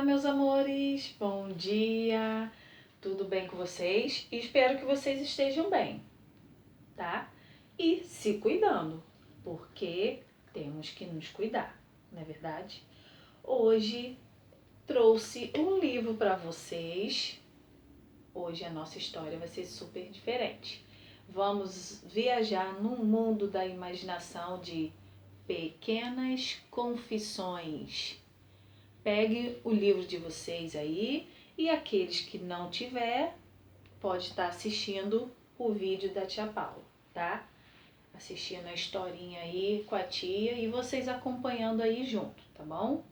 Olá, meus amores, bom dia, tudo bem com vocês? Espero que vocês estejam bem, tá? E se cuidando, porque temos que nos cuidar, não é verdade? Hoje trouxe um livro para vocês. Hoje a nossa história vai ser super diferente. Vamos viajar no mundo da imaginação de Pequenas Confissões. Pegue o livro de vocês aí e aqueles que não tiver, pode estar assistindo o vídeo da tia Paula, tá? Assistindo a historinha aí com a tia e vocês acompanhando aí junto, tá bom?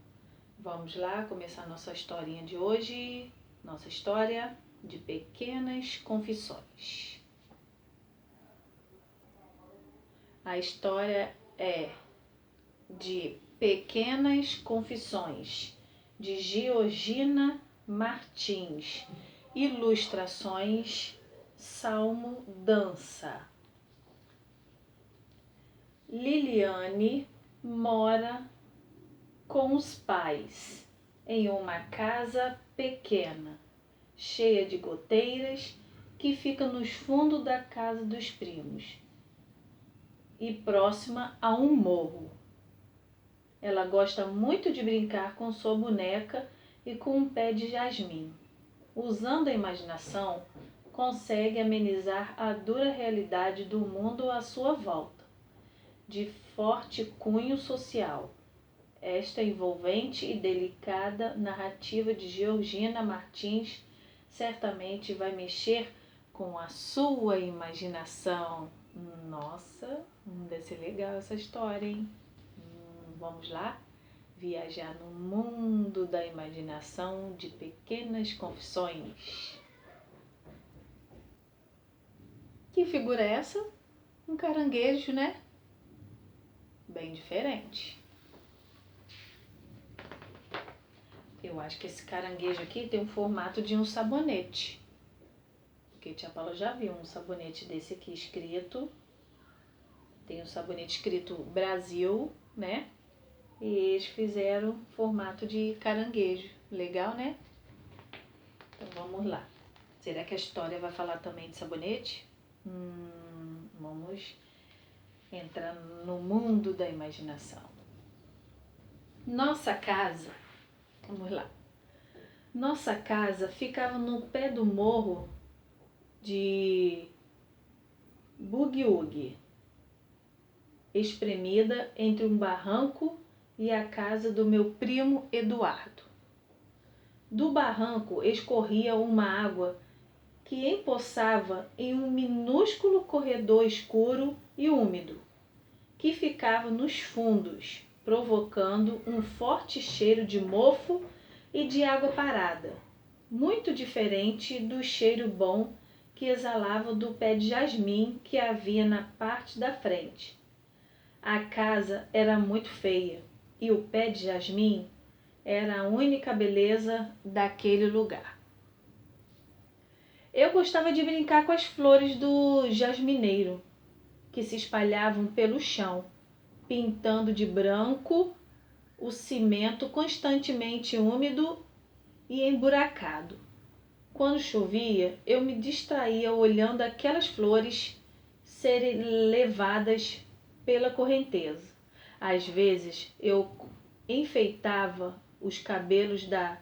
Vamos lá começar nossa historinha de hoje, nossa história de Pequenas Confissões. A história é de Pequenas Confissões, de Georgina Martins, ilustrações Salmo Dança. Liliane mora com os pais em uma casa pequena, cheia de goteiras, que fica nos fundos da casa dos primos e próxima a um morro. Ela gosta muito de brincar com sua boneca e com um pé de jasmim. Usando a imaginação, consegue amenizar a dura realidade do mundo à sua volta, de forte cunho social. Esta envolvente e delicada narrativa de Georgina Martins certamente vai mexer com a sua imaginação. Nossa, deve ser legal essa história, hein? Vamos lá? Viajar no mundo da imaginação de Pequenas Confissões. Que figura é essa? Um caranguejo, né? Bem diferente. Eu acho que esse caranguejo aqui tem um formato de um sabonete. Porque a tia Paula já viu um sabonete desse aqui escrito. Tem um sabonete escrito Brasil, né? E eles fizeram formato de caranguejo. Legal, né? Então vamos lá. Será que a história vai falar também de sabonete? Vamos entrar no mundo da imaginação. Nossa casa, vamos lá. Nossa casa ficava no pé do morro de Bugiúgue, espremida entre um barranco e a casa do meu primo Eduardo. Do barranco escorria uma água que empoçava em um minúsculo corredor escuro e úmido, que ficava nos fundos, provocando um forte cheiro de mofo e de água parada, muito diferente do cheiro bom que exalava do pé de jasmim que havia na parte da frente. A casa era muito feia e o pé de jasmim era a única beleza daquele lugar. Eu gostava de brincar com as flores do jasmineiro, que se espalhavam pelo chão, pintando de branco o cimento constantemente úmido e emburacado. Quando chovia, eu me distraía olhando aquelas flores serem levadas pela correnteza. Às vezes, eu enfeitava os cabelos da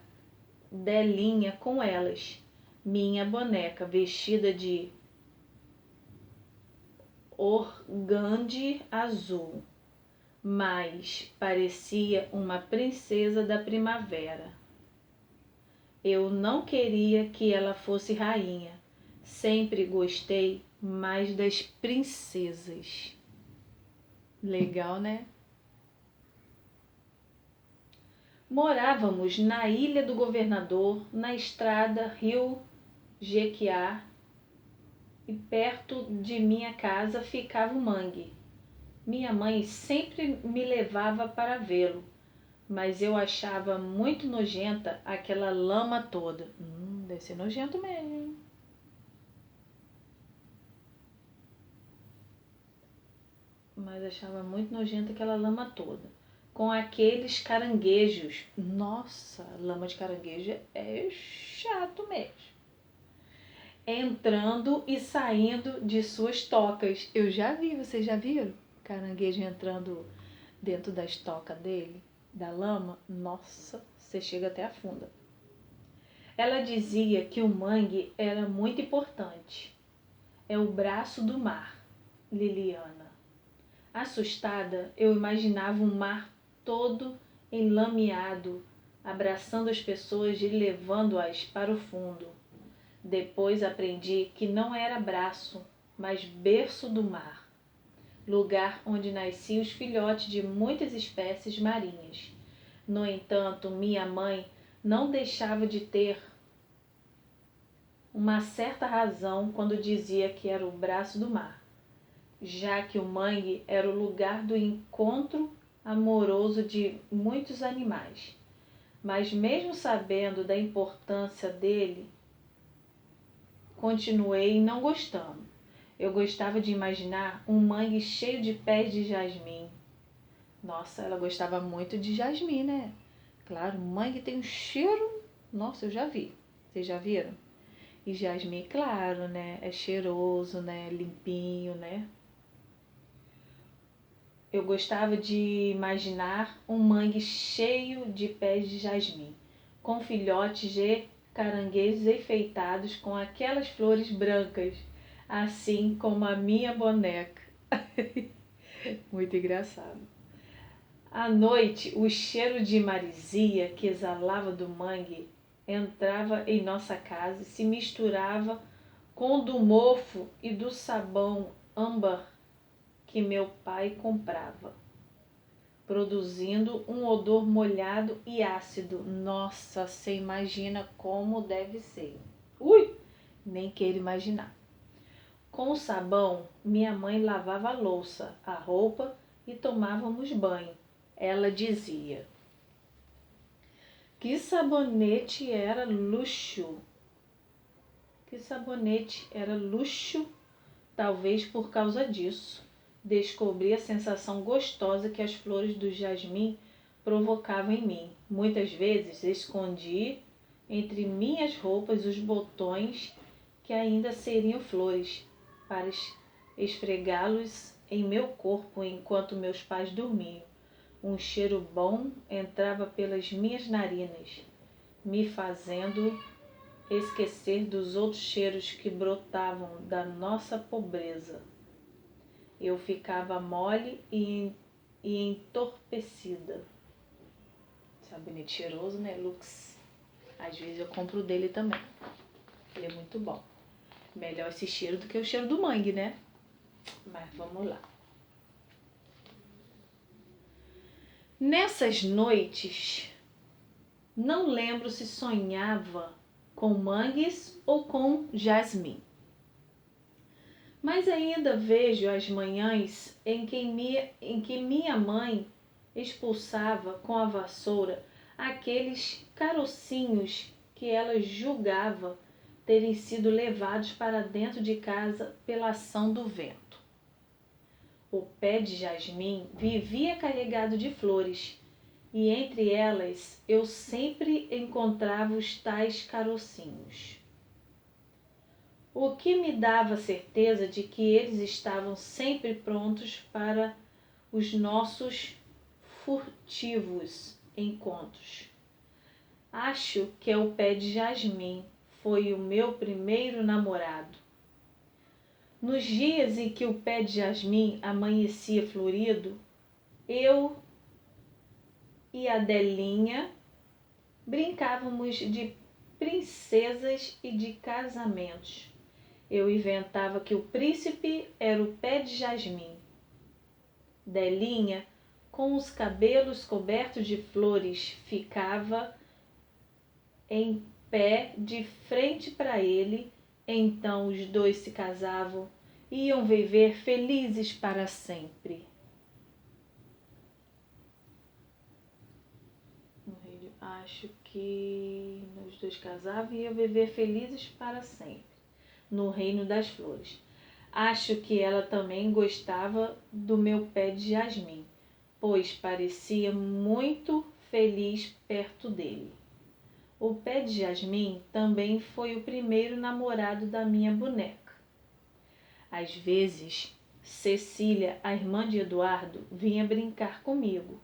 Delinha com elas, minha boneca vestida de organde azul, mas parecia uma princesa da primavera. Eu não queria que ela fosse rainha. Sempre gostei mais das princesas. Legal, né? Morávamos na Ilha do Governador, na estrada Rio Jequiá, e perto de minha casa ficava o mangue. Minha mãe sempre me levava para vê-lo, mas eu achava muito nojenta aquela lama toda. Deve ser nojento mesmo, hein? Mas achava muito nojenta aquela lama toda. com aqueles caranguejos. Nossa, lama de caranguejo é chato mesmo. Entrando e saindo de suas tocas. Eu já vi, vocês já viram? Caranguejo entrando dentro das tocas dele, da lama. Nossa, você chega até afunda. Ela dizia que o mangue era muito importante. É o braço do mar, Liliana. Assustada, eu imaginava um mar todo enlameado, abraçando as pessoas e levando-as para o fundo. Depois aprendi que não era braço, mas berço do mar, lugar onde nasciam os filhotes de muitas espécies marinhas. No entanto, minha mãe não deixava de ter uma certa razão quando dizia que era o braço do mar, já que o mangue era o lugar do encontro amoroso de muitos animais. Mas mesmo sabendo da importância dele, continuei não gostando. Eu gostava de imaginar um mangue cheio de pés de jasmim. Nossa, ela gostava muito de jasmim, né? Claro, mangue tem um cheiro. Nossa, eu já vi. Vocês já viram? E jasmim, claro, né? É cheiroso, né? Limpinho, né? Eu gostava de imaginar um mangue cheio de pés de jasmim, com filhotes de caranguejos enfeitados com aquelas flores brancas, assim como a minha boneca. Muito engraçado. À noite, o cheiro de marisia que exalava do mangue entrava em nossa casa e se misturava com o do mofo e do sabão âmbar que meu pai comprava, produzindo um odor molhado e ácido. Nossa, você imagina como deve ser. Ui, nem quero imaginar. Com o sabão, minha mãe lavava a louça, a roupa e tomávamos banho. Ela dizia que sabonete era luxo. Que sabonete era luxo, talvez por causa disso. Descobri a sensação gostosa que as flores do jasmim provocavam em mim. Muitas vezes escondi entre minhas roupas os botões que ainda seriam flores, para esfregá-los em meu corpo enquanto meus pais dormiam. Um cheiro bom entrava pelas minhas narinas, me fazendo esquecer dos outros cheiros que brotavam da nossa pobreza. Eu ficava mole e entorpecida. Sabonete cheiroso, né? Lux. Às vezes eu compro dele também. Ele é muito bom. Melhor esse cheiro do que o cheiro do mangue, né? Mas vamos lá. Nessas noites, não lembro se sonhava com mangues ou com jasmim. Mas ainda vejo as manhãs em que minha mãe expulsava com a vassoura aqueles carocinhos que ela julgava terem sido levados para dentro de casa pela ação do vento. O pé de jasmim vivia carregado de flores, e entre elas eu sempre encontrava os tais carocinhos, o que me dava certeza de que eles estavam sempre prontos para os nossos furtivos encontros. Acho que o pé de jasmim foi o meu primeiro namorado. Nos dias em que o pé de jasmim amanhecia florido, eu e a Delinha brincávamos de princesas e de casamentos. Eu inventava que o príncipe era o pé de jasmim. Delinha, com os cabelos cobertos de flores, ficava em pé de frente para ele. Então os dois se casavam e iam viver felizes para sempre. Acho que os dois casavam e iam viver felizes para sempre, no reino das flores. Acho que ela também gostava do meu pé de jasmim, pois parecia muito feliz perto dele. O pé de jasmim também foi o primeiro namorado da minha boneca. Às vezes, Cecília, a irmã de Eduardo, vinha brincar comigo.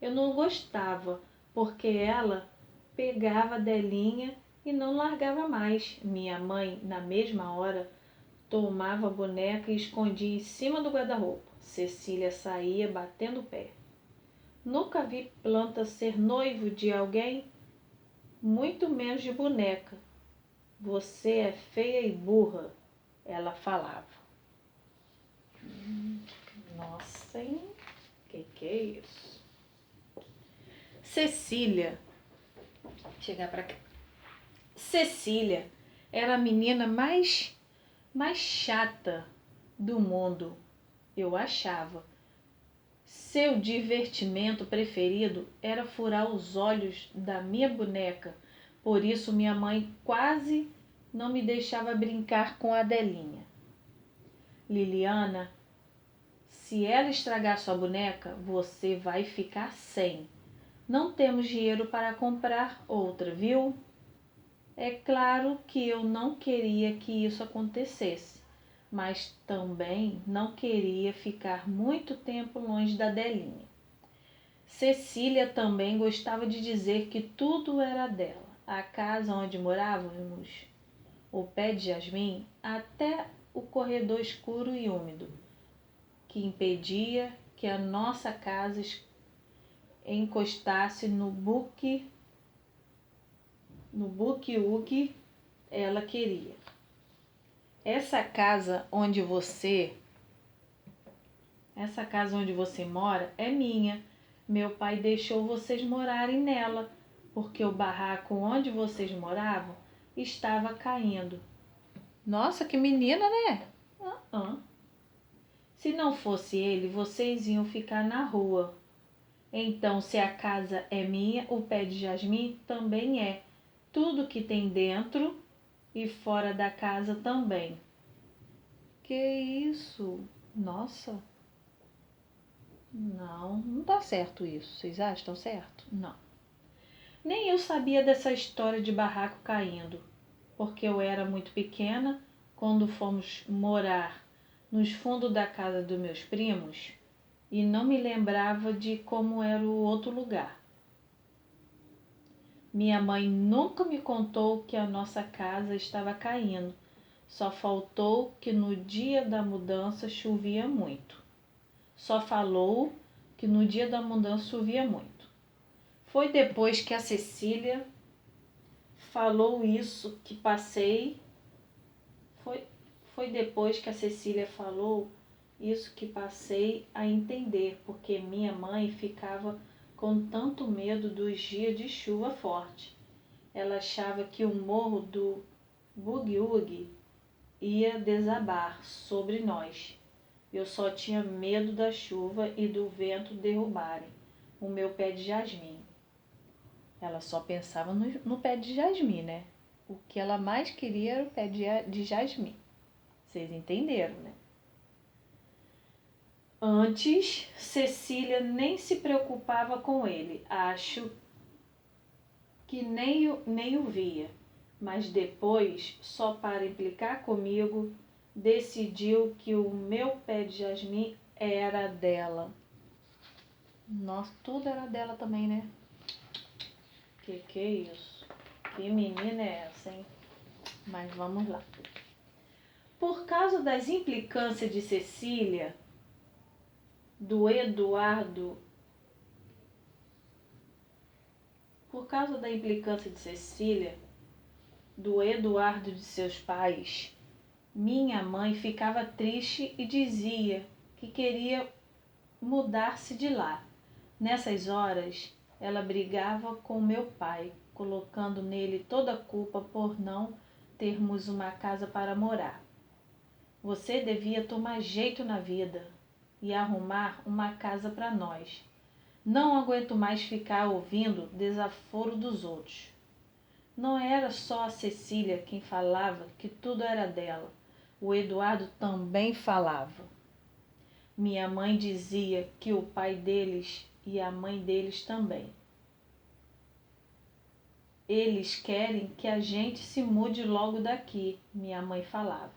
Eu não gostava, porque ela pegava a Delinha e não largava mais. Minha mãe, na mesma hora, tomava a boneca e escondia em cima do guarda-roupa. Cecília saía batendo o pé. Nunca vi planta ser noivo de alguém, muito menos de boneca. Você é feia e burra, ela falava. Nossa, hein? Que é isso? Cecília, chegar pra cá. Cecília era a menina mais chata do mundo, eu achava. Seu divertimento preferido era furar os olhos da minha boneca, por isso minha mãe quase não me deixava brincar com a Adelinha. Liliana, se ela estragar sua boneca, você vai ficar sem. Não temos dinheiro para comprar outra, viu? É claro que eu não queria que isso acontecesse, mas também não queria ficar muito tempo longe da Delinha. Cecília também gostava de dizer que tudo era dela. A casa onde morávamos, o pé de jasmim, até o corredor escuro e úmido, que impedia que a nossa casa encostasse no buque ela queria. Essa casa onde você mora é minha. Meu pai deixou vocês morarem nela, porque o barraco onde vocês moravam estava caindo. Nossa, que menina, né? Se não fosse ele, vocês iam ficar na rua. Então, se a casa é minha, o pé de jasmim também é. Tudo que tem dentro e fora da casa também. Que isso? Nossa. Não tá certo isso. Vocês acham que estão certo? Não. Nem eu sabia dessa história de barraco caindo, porque eu era muito pequena quando fomos morar nos fundos da casa dos meus primos e não me lembrava de como era o outro lugar. Minha mãe nunca me contou que a nossa casa estava caindo. Só faltou que no dia da mudança chovia muito. Só falou que no dia da mudança chovia muito. Foi depois que a Cecília falou isso que passei. Foi depois que a Cecília falou isso que passei a entender, porque minha mãe ficava com tanto medo dos dias de chuva forte. Ela achava que o morro do Bugiugi ia desabar sobre nós. Eu só tinha medo da chuva e do vento derrubarem o meu pé de jasmim. Ela só pensava no pé de jasmim, né? O que ela mais queria era o pé de jasmim. Vocês entenderam, né? Antes, Cecília nem se preocupava com ele. Acho que nem o via. Mas depois, só para implicar comigo, decidiu que o meu pé de jasmim era dela. Nossa, tudo era dela também, né? Que é isso? Que menina é essa, hein? Mas vamos lá. Por causa das implicâncias de Cecília, do Eduardo, de seus pais, minha mãe ficava triste e dizia que queria mudar-se de lá. Nessas horas, ela brigava com meu pai, colocando nele toda a culpa por não termos uma casa para morar. Você devia tomar jeito na vida e arrumar uma casa para nós. Não aguento mais ficar ouvindo desaforo dos outros. Não era só a Cecília quem falava que tudo era dela. O Eduardo também falava. Minha mãe dizia que o pai deles e a mãe deles também. Eles querem que a gente se mude logo daqui, minha mãe falava.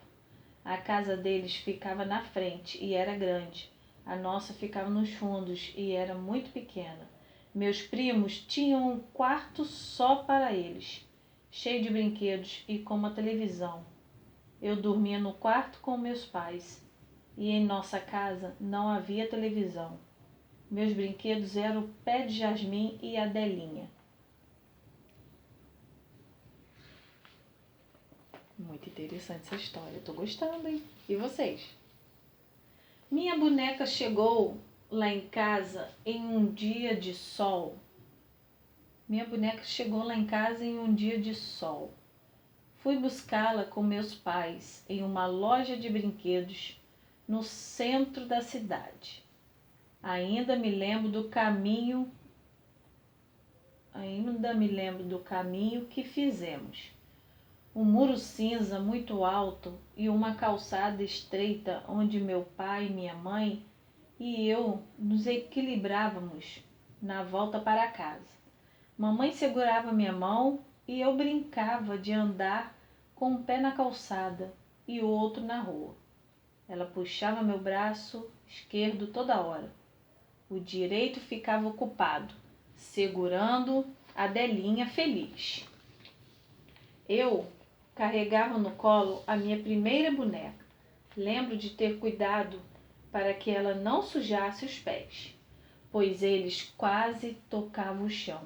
A casa deles ficava na frente e era grande. A nossa ficava nos fundos e era muito pequena. Meus primos tinham um quarto só para eles, cheio de brinquedos e com uma televisão. Eu dormia no quarto com meus pais e em nossa casa não havia televisão. Meus brinquedos eram o pé de jasmim e a Delinha. Muito interessante essa história. Tô gostando, hein? E vocês? Minha boneca chegou lá em casa em um dia de sol. Minha boneca chegou lá em casa em um dia de sol. Fui buscá-la com meus pais em uma loja de brinquedos no centro da cidade. Ainda me lembro do caminho que fizemos. Um muro cinza muito alto e uma calçada estreita onde meu pai, minha mãe e eu nos equilibrávamos na volta para casa. Mamãe segurava minha mão e eu brincava de andar com um pé na calçada e o outro na rua. Ela puxava meu braço esquerdo toda hora. O direito ficava ocupado, segurando a Delinha feliz. Eu carregava no colo a minha primeira boneca. Lembro de ter cuidado para que ela não sujasse os pés, pois eles quase tocavam o chão.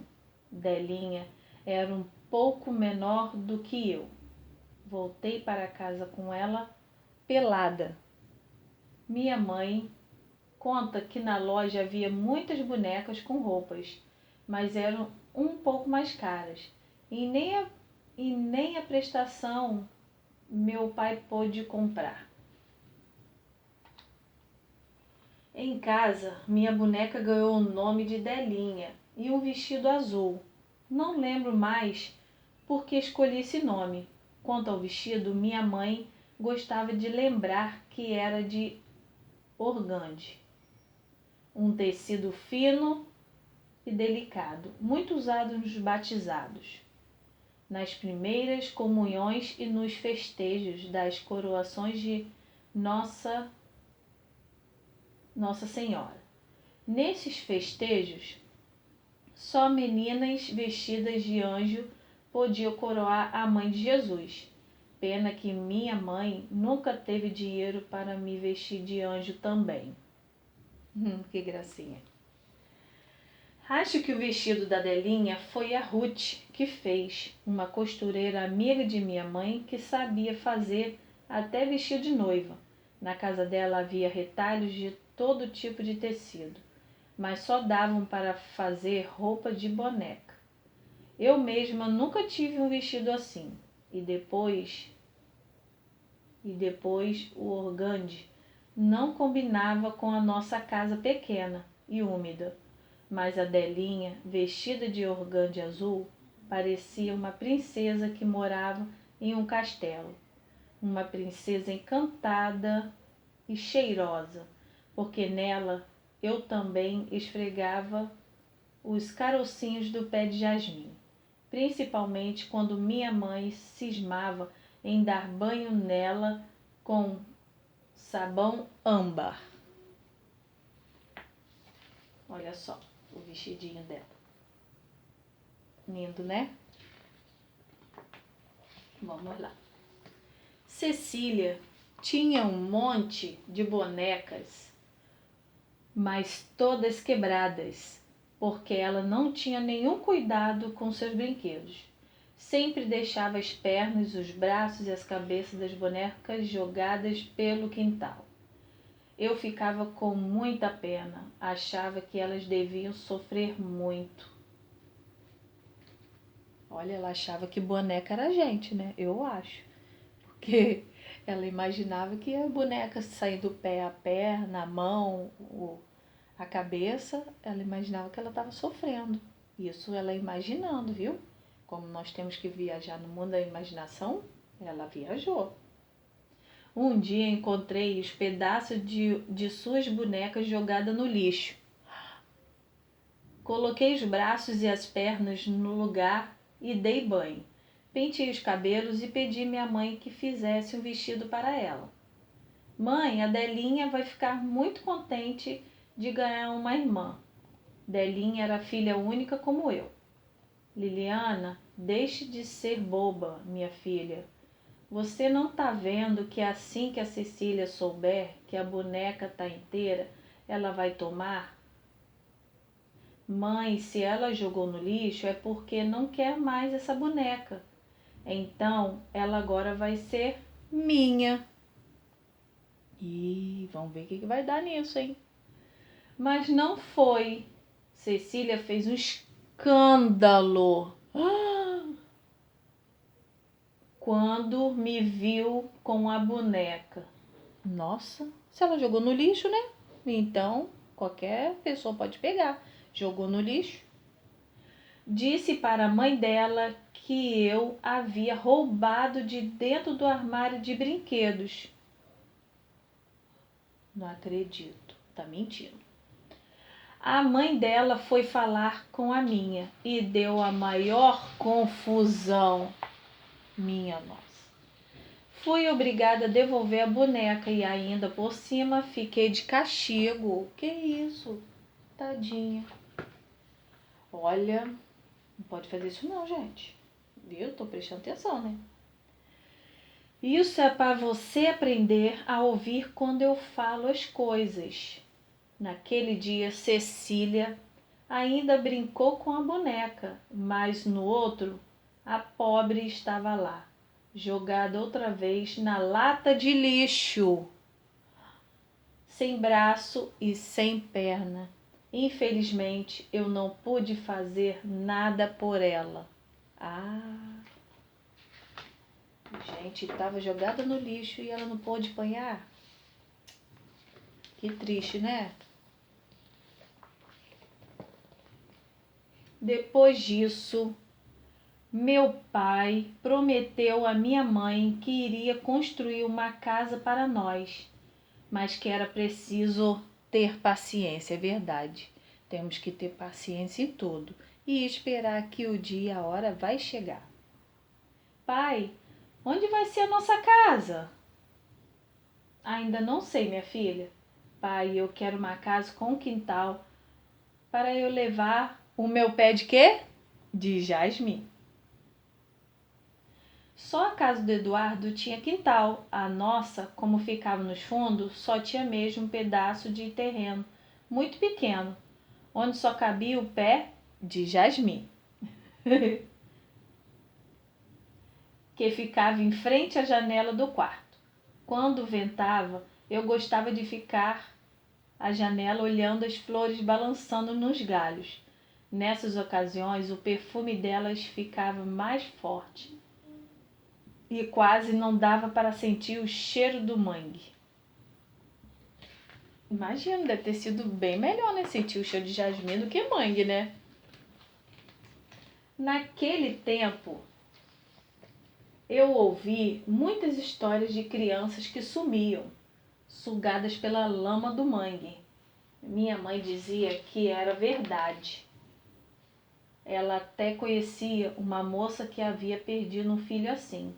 Delinha era um pouco menor do que eu. Voltei para casa com ela pelada. Minha mãe conta que na loja havia muitas bonecas com roupas, mas eram um pouco mais caras. E nem a prestação meu pai pôde comprar. Em casa, minha boneca ganhou o nome de Delinha e um vestido azul. Não lembro mais por que escolhi esse nome. Quanto ao vestido, minha mãe gostava de lembrar que era de organde. Um tecido fino e delicado, muito usado nos batizados, nas primeiras comunhões e nos festejos das coroações de Nossa Senhora. Nesses festejos, só meninas vestidas de anjo podiam coroar a mãe de Jesus. Pena que minha mãe nunca teve dinheiro para me vestir de anjo também. Que gracinha. Acho que o vestido da Delinha foi a Ruth que fez, uma costureira amiga de minha mãe que sabia fazer até vestido de noiva. Na casa dela havia retalhos de todo tipo de tecido, mas só davam para fazer roupa de boneca. Eu mesma nunca tive um vestido assim. E depois o organde não combinava com a nossa casa pequena e úmida. Mas a Delinha, vestida de organde azul, parecia uma princesa que morava em um castelo. Uma princesa encantada e cheirosa, porque nela eu também esfregava os carocinhos do pé de jasmim, principalmente quando minha mãe cismava em dar banho nela com sabão âmbar. Olha só o vestidinho dela. Lindo, né? Vamos lá. Cecília tinha um monte de bonecas, mas todas quebradas, porque ela não tinha nenhum cuidado com seus brinquedos. Sempre deixava as pernas, os braços e as cabeças das bonecas jogadas pelo quintal. Eu ficava com muita pena, achava que elas deviam sofrer muito. Olha, ela achava que boneca era gente, né? Eu acho. Porque ela imaginava que a boneca sair do pé a perna, a mão, a cabeça, ela imaginava que ela estava sofrendo. Isso ela imaginando, viu? Como nós temos que viajar no mundo da imaginação, ela viajou. Um dia encontrei os pedaços de suas bonecas jogadas no lixo. Coloquei os braços e as pernas no lugar e dei banho. Pentei os cabelos e pedi minha mãe que fizesse um vestido para ela. Mãe, a Delinha vai ficar muito contente de ganhar uma irmã. Delinha era filha única como eu. Liliana, deixe de ser boba, minha filha. Você não tá vendo que assim que a Cecília souber que a boneca tá inteira, ela vai tomar? Mãe, se ela jogou no lixo é porque não quer mais essa boneca. Então, ela agora vai ser minha. Ih, vamos ver o que vai dar nisso, hein? Mas não foi. Cecília fez um escândalo quando me viu com a boneca. Nossa, se ela jogou no lixo, né? Então, qualquer pessoa pode pegar. Jogou no lixo. Disse para a mãe dela que eu havia roubado de dentro do armário de brinquedos. Não acredito, tá mentindo. A mãe dela foi falar com a minha e deu a maior confusão. Minha nossa. Fui obrigada a devolver a boneca e ainda por cima fiquei de castigo. Que isso? Tadinha. Olha, não pode fazer isso não, gente. Viu? Tô prestando atenção, né? Isso é para você aprender a ouvir quando eu falo as coisas. Naquele dia, Cecília ainda brincou com a boneca, mas no outro, a pobre estava lá, jogada outra vez na lata de lixo, sem braço e sem perna. Infelizmente, eu não pude fazer nada por ela. Ah, gente, estava jogada no lixo e ela não pôde apanhar? Que triste, né? Depois disso, meu pai prometeu à minha mãe que iria construir uma casa para nós, mas que era preciso ter paciência, é verdade. Temos que ter paciência em tudo e esperar que o dia e a hora vai chegar. Pai, onde vai ser a nossa casa? Ainda não sei, minha filha. Pai, eu quero uma casa com quintal para eu levar o meu pé de quê? De jasmim. Só a casa do Eduardo tinha quintal. A nossa, como ficava nos fundos, só tinha mesmo um pedaço de terreno muito pequeno, onde só cabia o pé de jasmim, que ficava em frente à janela do quarto. Quando ventava, eu gostava de ficar à janela olhando as flores balançando nos galhos. Nessas ocasiões, o perfume delas ficava mais forte e quase não dava para sentir o cheiro do mangue. Imagino, deve ter sido bem melhor, né? Sentir o cheiro de jasmim do que mangue, né? Naquele tempo, eu ouvi muitas histórias de crianças que sumiam, sugadas pela lama do mangue. Minha mãe dizia que era verdade. Ela até conhecia uma moça que havia perdido um filho assim.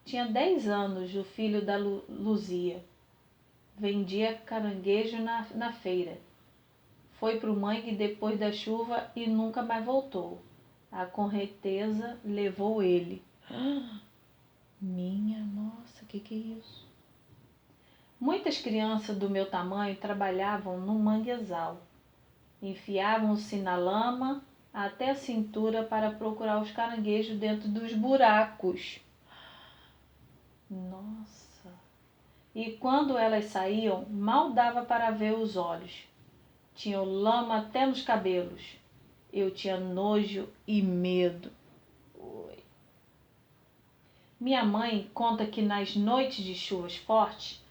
Tinha 10 anos, o filho da Luzia. Vendia caranguejo na feira. Foi para o mangue depois da chuva e nunca mais voltou. A correnteza levou ele. Minha nossa, que é isso? Muitas crianças do meu tamanho trabalhavam no manguezal. Enfiavam-se na lama até a cintura para procurar os caranguejos dentro dos buracos. Nossa! E quando elas saíam, mal dava para ver os olhos. Tinham lama até nos cabelos. Eu tinha nojo e medo. Oi. Minha mãe conta que nas noites de chuvas fortes,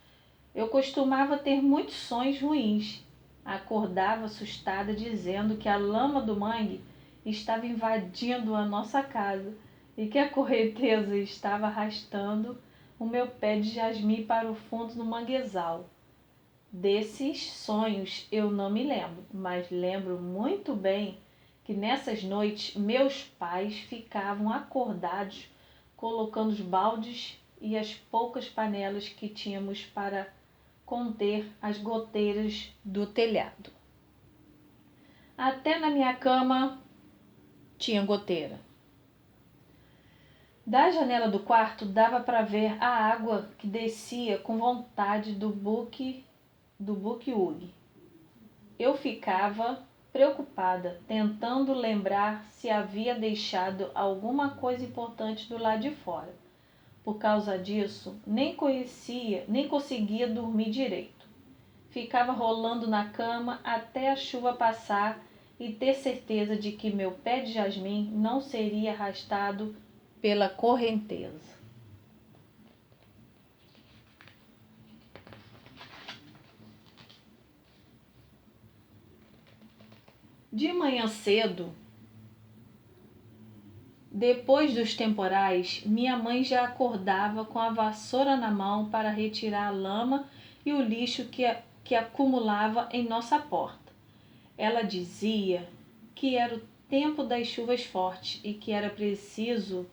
eu costumava ter muitos sonhos ruins. Acordava assustada dizendo que a lama do mangue estava invadindo a nossa casa e que a correnteza estava arrastando o meu pé de jasmim para o fundo do manguezal. Desses sonhos eu não me lembro, mas lembro muito bem que nessas noites meus pais ficavam acordados colocando os baldes e as poucas panelas que tínhamos para conter as goteiras do telhado. Até na minha cama tinha goteira. Da janela do quarto dava para ver a água que descia com vontade do buque-ugue. Eu ficava preocupada, tentando lembrar se havia deixado alguma coisa importante do lado de fora. Por causa disso, nem conseguia dormir direito. Ficava rolando na cama até a chuva passar e ter certeza de que meu pé de jasmim não seria arrastado pela correnteza. De manhã cedo, depois dos temporais, minha mãe já acordava com a vassoura na mão para retirar a lama e o lixo que acumulava em nossa porta. Ela dizia que era o tempo das chuvas fortes e que era preciso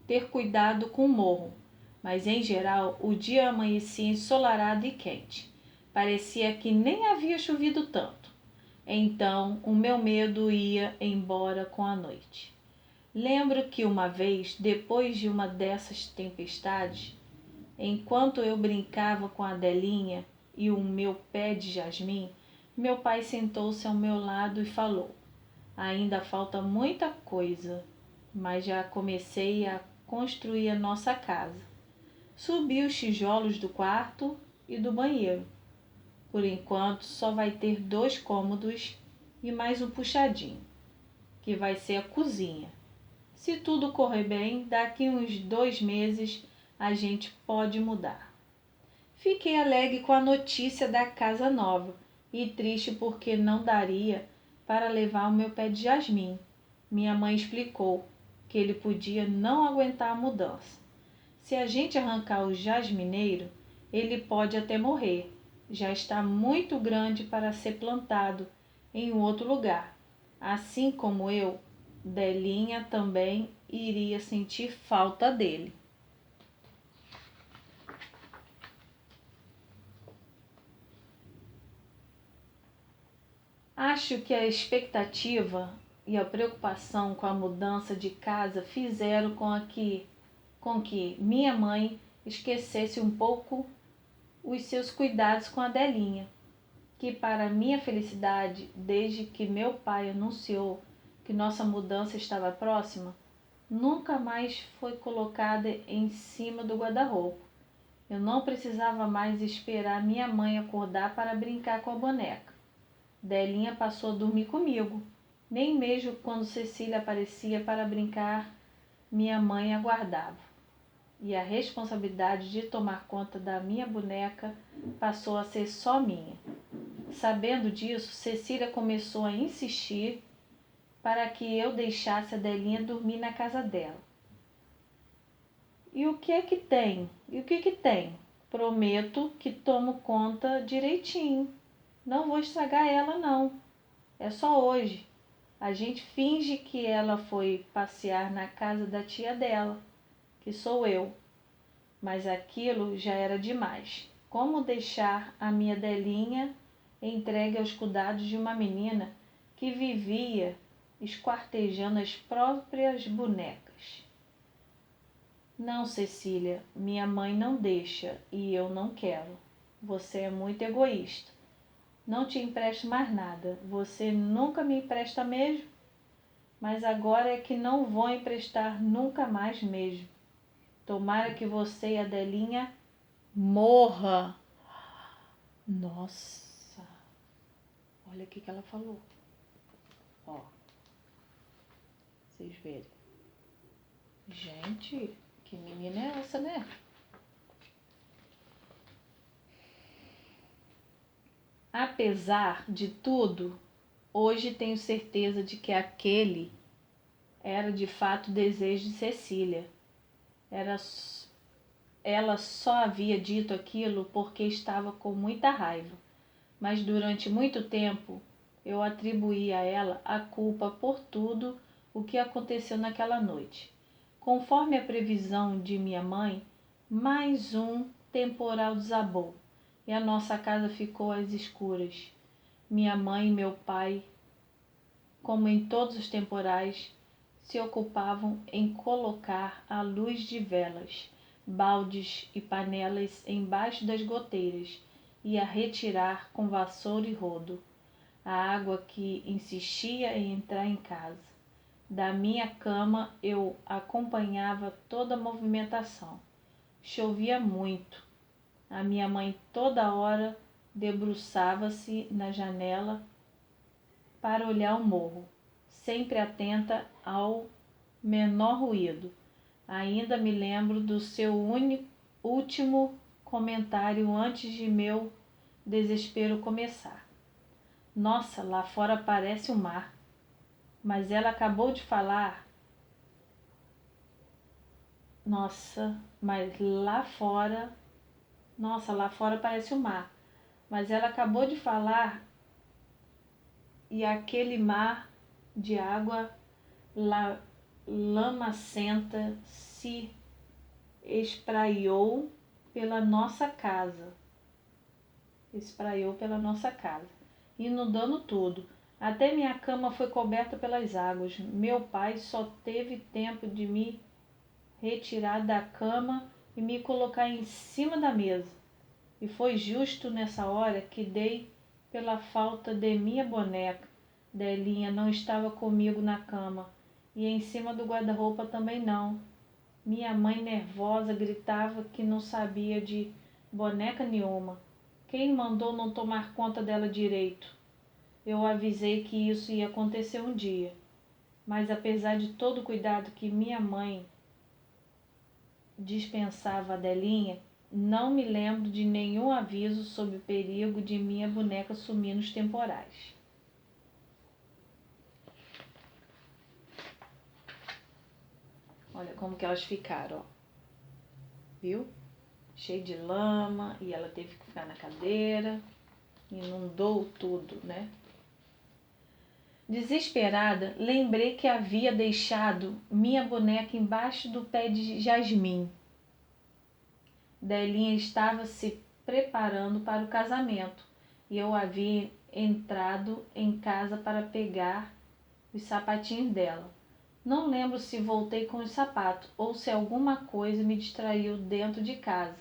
ter cuidado com o morro, mas em geral o dia amanhecia ensolarado e quente. Parecia que nem havia chovido tanto. Então o meu medo ia embora com a noite. Lembro que uma vez, depois de uma dessas tempestades, enquanto eu brincava com a Delinha e o meu pé de jasmim, meu pai sentou-se ao meu lado e falou: ainda falta muita coisa, mas já comecei a construir a nossa casa. Subi os tijolos do quarto e do banheiro. Por enquanto só vai ter 2 cômodos e mais um puxadinho, que vai ser a cozinha. Se tudo correr bem, daqui uns 2 meses a gente pode mudar. Fiquei alegre com a notícia da casa nova e triste porque não daria para levar o meu pé de jasmim. Minha mãe explicou que ele podia não aguentar a mudança. Se a gente arrancar o jasmineiro, ele pode até morrer. Já está muito grande para ser plantado em outro lugar. Assim como eu, Delinha também iria sentir falta dele. Acho que a expectativa e a preocupação com a mudança de casa fizeram com que minha mãe esquecesse um pouco os seus cuidados com a Delinha, que para minha felicidade, desde que meu pai anunciou que nossa mudança estava próxima, nunca mais foi colocada em cima do guarda-roupa. Eu não precisava mais esperar minha mãe acordar para brincar com a boneca. Delinha passou a dormir comigo. Nem mesmo quando Cecília aparecia para brincar, minha mãe aguardava. E a responsabilidade de tomar conta da minha boneca passou a ser só minha. Sabendo disso, Cecília começou a insistir para que eu deixasse a Delinha dormir na casa dela. E o que é que tem? E o que que tem? Prometo que tomo conta direitinho. Não vou estragar ela, não. É só hoje. A gente finge que ela foi passear na casa da tia dela, que sou eu. Mas aquilo já era demais. Como deixar a minha Delinha entregue aos cuidados de uma menina que vivia esquartejando as próprias bonecas? Não, Cecília, minha mãe não deixa e eu não quero. Você é muito egoísta. Não te empresto mais nada. Você nunca me empresta mesmo? Mas agora é que não vou emprestar nunca mais mesmo. Tomara que você e a Delinha morra. Nossa, olha o que ela falou. Ó, vocês verem. Gente, que menina é essa, né? Apesar de tudo, hoje tenho certeza de que aquele era de fato o desejo de Cecília. Era ela só havia dito aquilo porque estava com muita raiva, mas durante muito tempo eu atribuí a ela a culpa por tudo o que aconteceu naquela noite. Conforme a previsão de minha mãe, mais um temporal desabou e a nossa casa ficou às escuras. Minha mãe e meu pai, como em todos os temporais, se ocupavam em colocar à luz de velas, baldes e panelas embaixo das goteiras e a retirar com vassoura e rodo a água que insistia em entrar em casa. Da minha cama eu acompanhava toda a movimentação. Chovia muito. A minha mãe toda hora debruçava-se na janela para olhar o morro, sempre atenta ao menor ruído. Ainda me lembro do seu último comentário antes de meu desespero começar. Nossa, lá fora parece o mar. Mas ela acabou de falar. Nossa, mas lá fora. Nossa, lá fora parece o mar. Mas ela acabou de falar e aquele mar de água lamacenta se espraiou pela nossa casa. Espraiou pela nossa casa, inundando tudo. Até minha cama foi coberta pelas águas. Meu pai só teve tempo de me retirar da cama e me colocar em cima da mesa. E foi justo nessa hora que dei pela falta de minha boneca. Delinha não estava comigo na cama e em cima do guarda-roupa também não. Minha mãe nervosa gritava que não sabia de boneca nenhuma. Quem mandou não tomar conta dela direito? Eu avisei que isso ia acontecer um dia, mas apesar de todo o cuidado que minha mãe dispensava a Delinha, não me lembro de nenhum aviso sobre o perigo de minha boneca sumir nos temporais. Olha como que elas ficaram, ó. Viu? Cheio de lama e ela teve que ficar na cadeira. Inundou tudo, né? Desesperada, lembrei que havia deixado minha boneca embaixo do pé de jasmim. Delinha estava se preparando para o casamento e eu havia entrado em casa para pegar os sapatinhos dela. Não lembro se voltei com os sapatos ou se alguma coisa me distraiu dentro de casa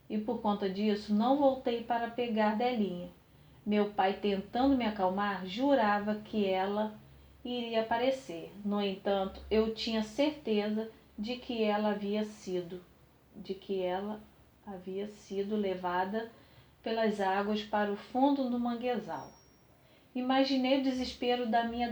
e por conta disso não voltei para pegar Delinha. Meu pai, tentando me acalmar, jurava que ela iria aparecer. No entanto, eu tinha certeza de que ela havia sido levada pelas águas para o fundo do manguezal. Imaginei o desespero da minha